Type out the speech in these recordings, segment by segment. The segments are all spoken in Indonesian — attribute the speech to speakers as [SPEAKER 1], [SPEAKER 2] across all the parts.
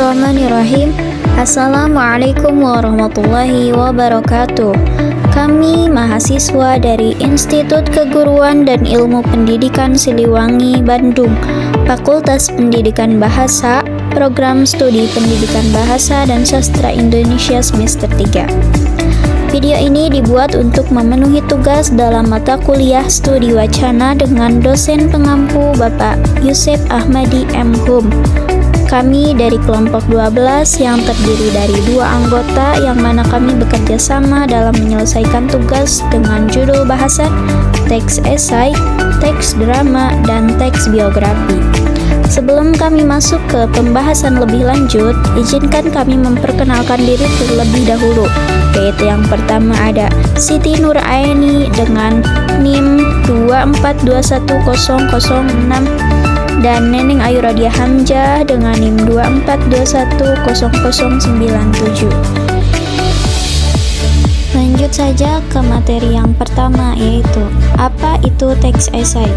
[SPEAKER 1] Bismillahirrahmanirrahim. Assalamualaikum warahmatullahi wabarakatuh. Kami mahasiswa dari Institut Keguruan dan Ilmu Pendidikan Siliwangi, Bandung, Fakultas Pendidikan Bahasa, Program Studi Pendidikan Bahasa dan Sastra Indonesia semester 3. Video ini dibuat untuk memenuhi tugas dalam mata kuliah studi wacana dengan dosen pengampu Bapak Yusef Ahmadi M. Hum. Kami dari kelompok 12 yang terdiri dari 2 anggota yang mana kami bekerja sama dalam menyelesaikan tugas dengan judul bahasan, teks esai, teks drama, dan teks biografi. Sebelum kami masuk ke pembahasan lebih lanjut, izinkan kami memperkenalkan diri terlebih dahulu, yaitu yang pertama ada Siti Nuraini dengan NIM 2421006 dan Neneng Ayu Rodia Hamzah dengan NIM 242100097. Lanjut saja ke materi yang pertama, yaitu apa itu teks esai.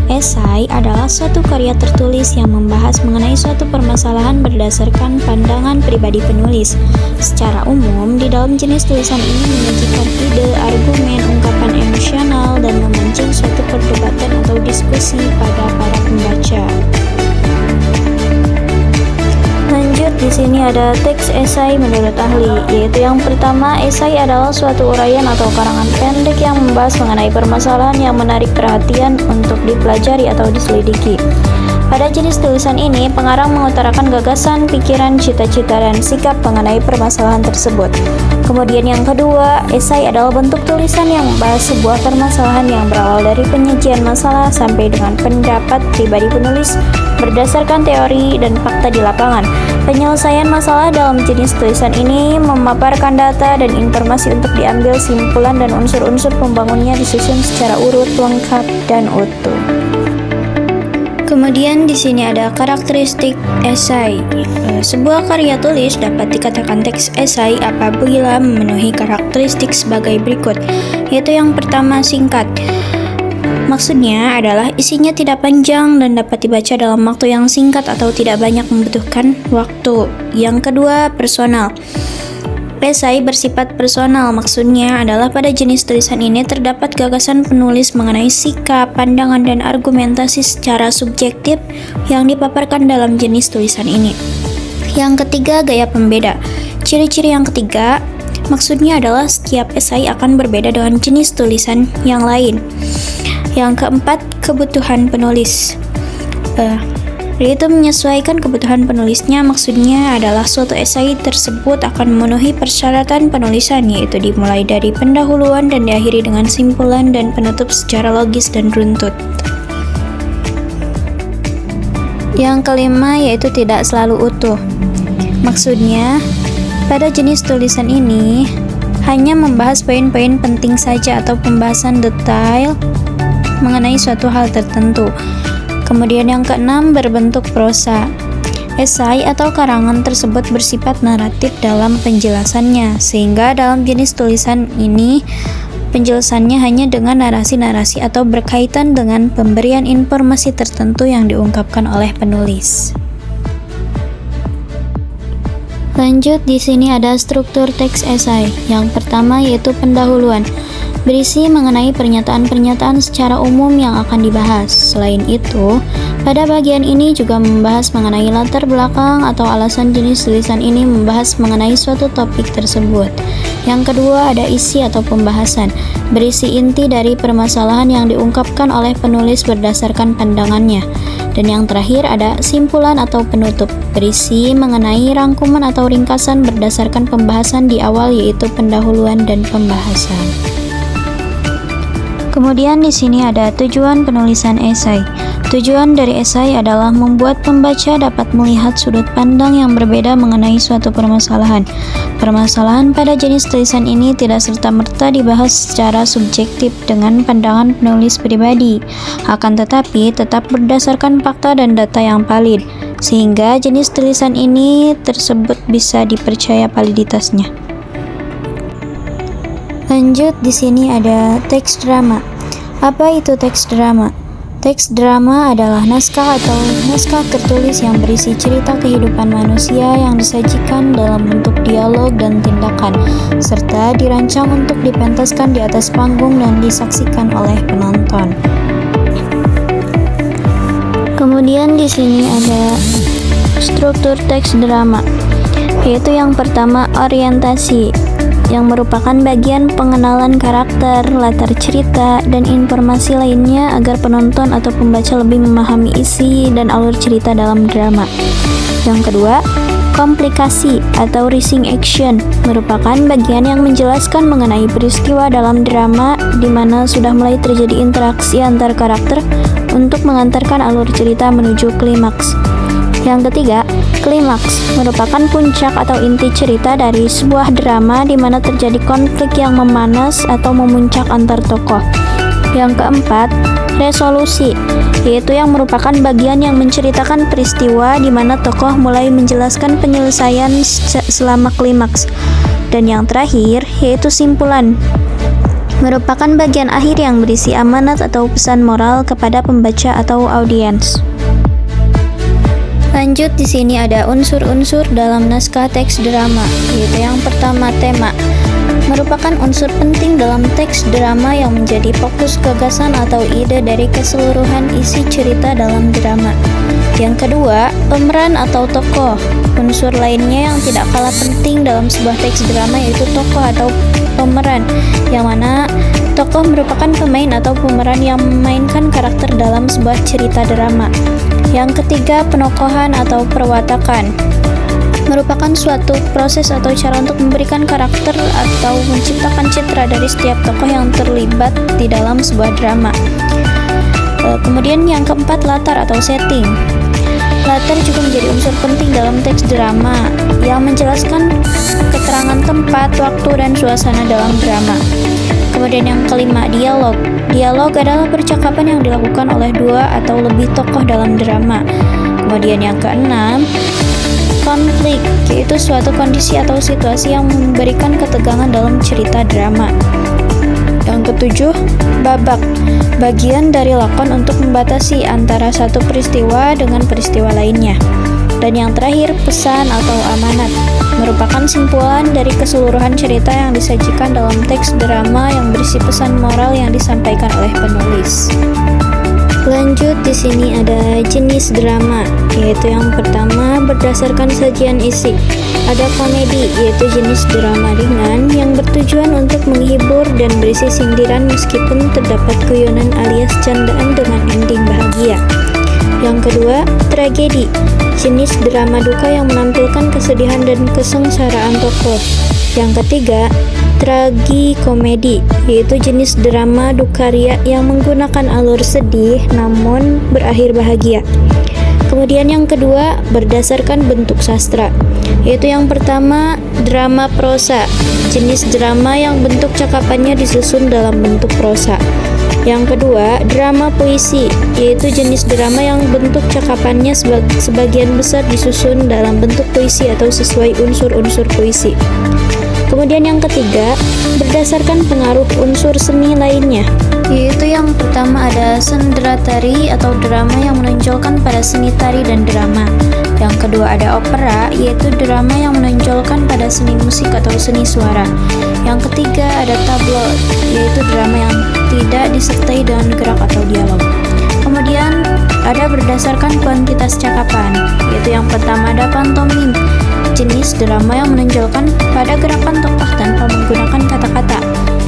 [SPEAKER 1] Esai adalah suatu karya tertulis yang membahas mengenai suatu permasalahan berdasarkan pandangan pribadi penulis. Secara umum, di dalam jenis tulisan ini menyajikan ide, argumen, ungkapan emosional, dan memancing suatu perdebatan atau diskusi pada para pembaca. Lanjut, di sini ada teks esai menurut ahli, yaitu yang pertama, esai adalah suatu uraian atau karangan pendek yang membahas mengenai permasalahan yang menarik perhatian untuk dipelajari atau diselidiki. Pada jenis tulisan ini, pengarang mengutarakan gagasan, pikiran, cita-cita, dan sikap mengenai permasalahan tersebut. Kemudian yang kedua, esai adalah bentuk tulisan yang membahas sebuah permasalahan yang berawal dari penyajian masalah sampai dengan pendapat pribadi penulis berdasarkan teori dan fakta di lapangan. Penyelesaian masalah dalam jenis tulisan ini memaparkan data dan informasi untuk diambil simpulan dan unsur-unsur pembangunnya disusun secara urut, lengkap, dan utuh. Kemudian di sini ada karakteristik esai. Sebuah karya tulis dapat dikatakan teks esai apabila memenuhi karakteristik sebagai berikut, yaitu yang pertama, singkat. Maksudnya adalah isinya tidak panjang dan dapat dibaca dalam waktu yang singkat atau tidak banyak membutuhkan waktu. Yang kedua, personal. Esai bersifat personal, maksudnya adalah pada jenis tulisan ini terdapat gagasan penulis mengenai sikap, pandangan, dan argumentasi secara subjektif yang dipaparkan dalam jenis tulisan ini. Yang ketiga, gaya pembeda. Ciri-ciri yang ketiga, maksudnya adalah setiap esai akan berbeda dengan jenis tulisan yang lain. Yang keempat, kebutuhan penulis. Yaitu menyesuaikan kebutuhan penulisnya, maksudnya adalah suatu esai tersebut akan memenuhi persyaratan penulisan, yaitu dimulai dari pendahuluan dan diakhiri dengan simpulan dan penutup secara logis dan runtut. Yang kelima, yaitu tidak selalu utuh. Maksudnya, pada jenis tulisan ini hanya membahas poin-poin penting saja atau pembahasan detail mengenai suatu hal tertentu. Kemudian yang keenam, berbentuk prosa. Esai atau karangan tersebut bersifat naratif dalam penjelasannya, sehingga dalam jenis tulisan ini penjelasannya hanya dengan narasi-narasi atau berkaitan dengan pemberian informasi tertentu yang diungkapkan oleh penulis. Lanjut, di sini ada struktur teks esai. Yang pertama yaitu pendahuluan, berisi mengenai pernyataan-pernyataan secara umum yang akan dibahas. Selain itu, pada bagian ini juga membahas mengenai latar belakang atau alasan jenis tulisan ini membahas mengenai suatu topik tersebut. Yang kedua ada isi atau pembahasan, berisi inti dari permasalahan yang diungkapkan oleh penulis berdasarkan pandangannya. Dan yang terakhir ada simpulan atau penutup, berisi mengenai rangkuman atau ringkasan berdasarkan pembahasan di awal, yaitu pendahuluan dan pembahasan. Kemudian di sini ada tujuan penulisan esai. Tujuan dari esai adalah membuat pembaca dapat melihat sudut pandang yang berbeda mengenai suatu permasalahan. Permasalahan pada jenis tulisan ini tidak serta-merta dibahas secara subjektif dengan pandangan penulis pribadi, akan tetapi tetap berdasarkan fakta dan data yang valid, sehingga jenis tulisan ini tersebut bisa dipercaya validitasnya. Lanjut, di sini ada teks drama. Apa itu teks drama? Teks drama adalah naskah atau naskah tertulis yang berisi cerita kehidupan manusia yang disajikan dalam bentuk dialog dan tindakan, serta dirancang untuk dipentaskan di atas panggung dan disaksikan oleh penonton. Kemudian di sini ada struktur teks drama, yaitu yang pertama orientasi, yang merupakan bagian pengenalan karakter, latar cerita, dan informasi lainnya agar penonton atau pembaca lebih memahami isi dan alur cerita dalam drama. Yang kedua, komplikasi atau rising action, merupakan bagian yang menjelaskan mengenai peristiwa dalam drama di mana sudah mulai terjadi interaksi antar karakter untuk mengantarkan alur cerita menuju klimaks. Yang ketiga, klimaks merupakan puncak atau inti cerita dari sebuah drama di mana terjadi konflik yang memanas atau memuncak antar tokoh. Yang keempat, resolusi, yaitu yang merupakan bagian yang menceritakan peristiwa di mana tokoh mulai menjelaskan penyelesaian selama klimaks. Dan yang terakhir, yaitu simpulan, merupakan bagian akhir yang berisi amanat atau pesan moral kepada pembaca atau audiens. Lanjut, di sini ada unsur-unsur dalam naskah teks drama, yaitu yang pertama tema, merupakan unsur penting dalam teks drama yang menjadi fokus gagasan atau ide dari keseluruhan isi cerita dalam drama. Yang kedua, pemeran atau tokoh, unsur lainnya yang tidak kalah penting dalam sebuah teks drama yaitu tokoh atau pemeran, yang mana tokoh merupakan pemain atau pemeran yang memainkan karakter dalam sebuah cerita drama. Yang ketiga, penokohan atau perwatakan, merupakan suatu proses atau cara untuk memberikan karakter atau menciptakan citra dari setiap tokoh yang terlibat di dalam sebuah drama. Kemudian yang keempat, latar atau setting. Latar juga menjadi unsur penting dalam teks drama yang menjelaskan keterangan tempat, waktu, dan suasana dalam drama. Kemudian yang kelima, dialog. Dialog adalah percakapan yang dilakukan oleh dua atau lebih tokoh dalam drama. Kemudian yang keenam, konflik, yaitu suatu kondisi atau situasi yang memberikan ketegangan dalam cerita drama. Yang ketujuh, babak, bagian dari lakon untuk membatasi antara satu peristiwa dengan peristiwa lainnya. Dan yang terakhir, pesan atau amanat, merupakan simpulan dari keseluruhan cerita yang disajikan dalam teks drama yang berisi pesan moral yang disampaikan oleh penulis. Lanjut, di sini ada jenis drama, yaitu yang pertama berdasarkan sajian isi. Ada komedi, yaitu jenis drama ringan yang bertujuan untuk menghibur dan berisi sindiran meskipun terdapat guyonan alias candaan dengan ending bahagia. Yang kedua, tragedi, jenis drama duka yang menampilkan kesedihan dan kesengsaraan tokoh. Yang ketiga, tragikomedi, yaitu jenis drama dukaria yang menggunakan alur sedih namun berakhir bahagia. Kemudian yang kedua, berdasarkan bentuk sastra, yaitu yang pertama, drama prosa, jenis drama yang bentuk cakapannya disusun dalam bentuk prosa. Yang kedua, drama puisi, yaitu jenis drama yang bentuk cakapannya sebagian besar disusun dalam bentuk puisi atau sesuai unsur-unsur puisi. Kemudian yang ketiga, berdasarkan pengaruh unsur seni lainnya, yaitu yang pertama ada sendratari atau drama yang menonjolkan pada seni tari dan drama. Yang kedua ada opera, yaitu drama yang menonjolkan pada seni musik atau seni suara. Yang ketiga ada tableau, yaitu drama yang tidak disertai dengan gerak atau dialog. Kemudian ada berdasarkan kuantitas cakapan, yaitu yang pertama ada pantomim, jenis drama yang menonjolkan pada gerakan tokoh tanpa menggunakan kata-kata.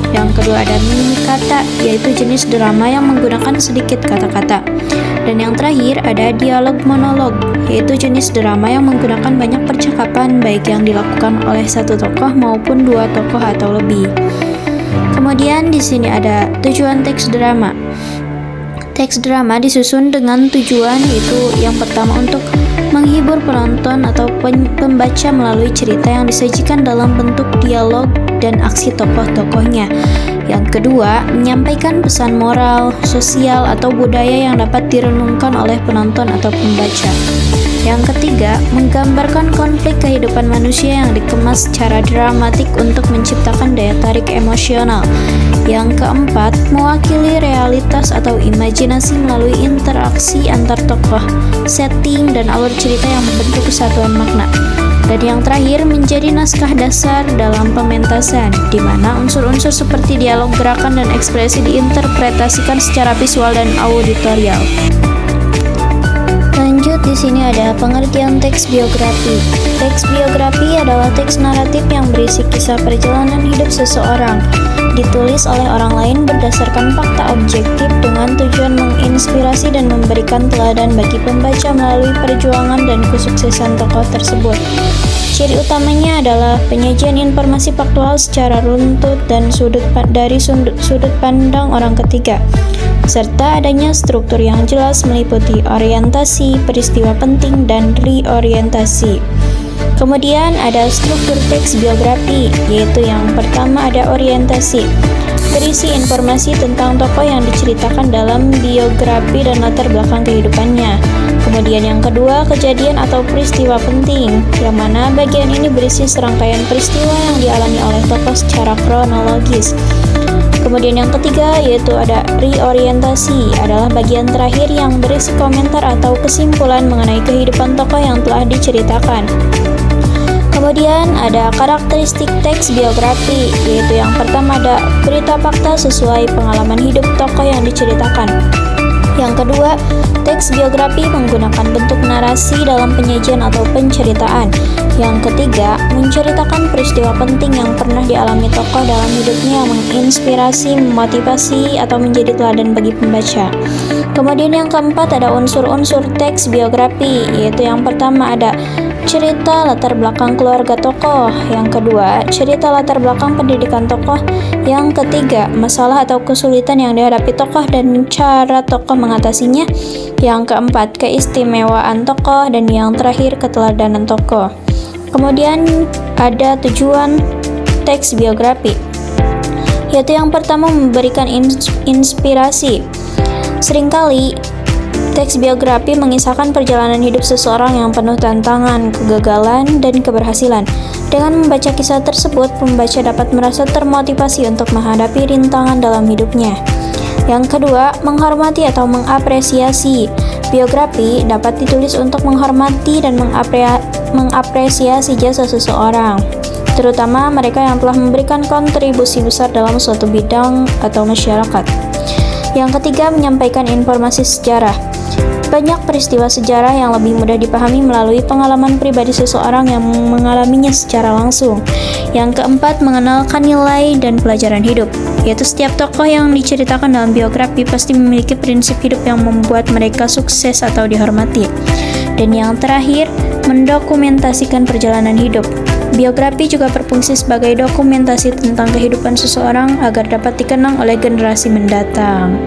[SPEAKER 1] Yang kedua ada mimikata, yaitu jenis drama yang menggunakan sedikit kata-kata. Dan yang terakhir ada dialog monolog, yaitu jenis drama yang menggunakan banyak percakapan baik yang dilakukan oleh satu tokoh maupun dua tokoh atau lebih. Kemudian di sini ada tujuan teks drama. Teks drama disusun dengan tujuan, yaitu yang pertama untuk menghibur penonton atau pembaca melalui cerita yang disajikan dalam bentuk dialog dan aksi tokoh-tokohnya. Yang kedua, menyampaikan pesan moral, sosial, atau budaya yang dapat direnungkan oleh penonton atau pembaca. Yang ketiga, menggambarkan konflik kehidupan manusia yang dikemas secara dramatik untuk menciptakan daya tarik emosional. Yang keempat, mewakili realitas atau imajinasi melalui interaksi antar tokoh, setting, dan alur cerita yang membentuk kesatuan makna. Dan yang terakhir, menjadi naskah dasar dalam pementasan, di mana unsur-unsur seperti dialog, gerakan, dan ekspresi diinterpretasikan secara visual dan auditorial. Lanjut, di sini ada pengertian teks biografi. Teks biografi adalah teks naratif yang berisi kisah perjalanan hidup seseorang, ditulis oleh orang lain berdasarkan fakta objektif dengan tujuan menginspirasi dan memberikan teladan bagi pembaca melalui perjuangan dan kesuksesan tokoh tersebut. Ciri utamanya adalah penyajian informasi faktual secara runtut dan dari sudut pandang orang ketiga, serta adanya struktur yang jelas meliputi orientasi, peristiwa penting, dan reorientasi. Kemudian ada struktur teks biografi, yaitu yang pertama ada orientasi, berisi informasi tentang tokoh yang diceritakan dalam biografi dan latar belakang kehidupannya. Kemudian yang kedua, kejadian atau peristiwa penting, yang mana bagian ini berisi serangkaian peristiwa yang dialami oleh tokoh secara kronologis. Kemudian yang ketiga yaitu ada reorientasi, adalah bagian terakhir yang berisi komentar atau kesimpulan mengenai kehidupan tokoh yang telah diceritakan. Kemudian ada karakteristik teks biografi, yaitu yang pertama ada berita fakta sesuai pengalaman hidup tokoh yang diceritakan. Yang kedua, teks biografi menggunakan bentuk narasi dalam penyajian atau penceritaan. Yang ketiga, menceritakan peristiwa penting yang pernah dialami tokoh dalam hidupnya yang menginspirasi, memotivasi, atau menjadi teladan bagi pembaca. Kemudian yang keempat ada unsur-unsur teks biografi, yaitu yang pertama ada cerita latar belakang keluarga tokoh, yang kedua cerita latar belakang pendidikan tokoh, yang ketiga masalah atau kesulitan yang dihadapi tokoh dan cara tokoh mengatasinya, yang keempat keistimewaan tokoh, dan yang terakhir keteladanan tokoh. Kemudian ada tujuan teks biografi, yaitu yang pertama memberikan inspirasi. Seringkali teks biografi mengisahkan perjalanan hidup seseorang yang penuh tantangan, kegagalan, dan keberhasilan. Dengan membaca kisah tersebut, pembaca dapat merasa termotivasi untuk menghadapi rintangan dalam hidupnya. Yang kedua, menghormati atau mengapresiasi. Biografi dapat ditulis untuk menghormati dan mengapresiasi jasa seseorang, terutama mereka yang telah memberikan kontribusi besar dalam suatu bidang atau masyarakat. Yang ketiga, menyampaikan informasi sejarah. Banyak peristiwa sejarah yang lebih mudah dipahami melalui pengalaman pribadi seseorang yang mengalaminya secara langsung. Yang keempat, mengenalkan nilai dan pelajaran hidup, yaitu setiap tokoh yang diceritakan dalam biografi pasti memiliki prinsip hidup yang membuat mereka sukses atau dihormati. Dan yang terakhir, mendokumentasikan perjalanan hidup. Biografi juga berfungsi sebagai dokumentasi tentang kehidupan seseorang agar dapat dikenang oleh generasi mendatang.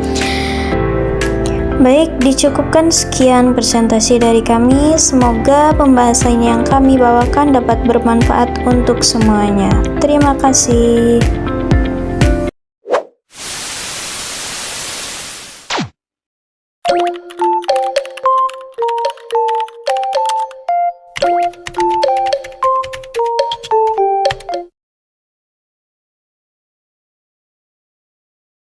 [SPEAKER 1] Baik, dicukupkan sekian presentasi dari kami. Semoga pembahasan yang kami bawakan dapat bermanfaat untuk semuanya. Terima kasih.